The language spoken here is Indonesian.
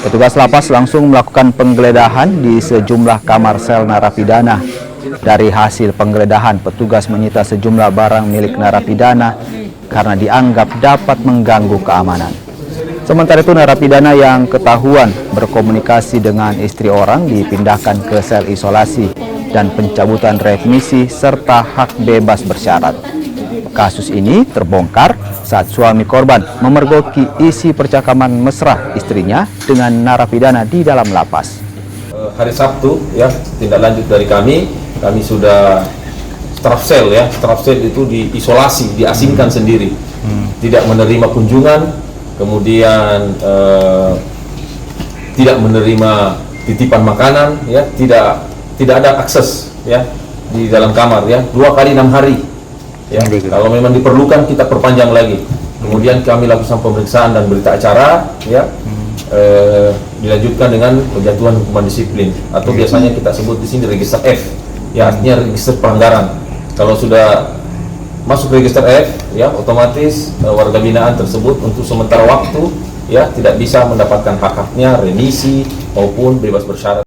Petugas lapas langsung melakukan penggeledahan di sejumlah kamar sel narapidana. Dari hasil penggeledahan, petugas menyita sejumlah barang milik narapidana karena dianggap dapat mengganggu keamanan. Sementara itu, narapidana yang ketahuan berkomunikasi dengan istri orang dipindahkan ke sel isolasi dan pencabutan remisi serta hak bebas bersyarat. Kasus ini terbongkar saat suami korban memergoki isi percakapan mesra istrinya dengan narapidana di dalam lapas. Hari Sabtu ya, tindak lanjut dari kami sudah strafsel ya, strafsel itu diisolasi, diasingkan sendiri, tidak menerima kunjungan, kemudian tidak menerima titipan makanan ya, tidak ada akses ya di dalam kamar ya, 2 kali 6 hari. Ya, kalau memang diperlukan kita perpanjang lagi. Kemudian kami lakukan pemeriksaan dan berita acara, ya, dilanjutkan dengan penjatuhan hukuman disiplin atau biasanya kita sebut di sini register F, ya artinya register pelanggaran. Kalau sudah masuk register F, ya otomatis warga binaan tersebut untuk sementara waktu, ya tidak bisa mendapatkan hak-haknya remisi maupun bebas bersyarat.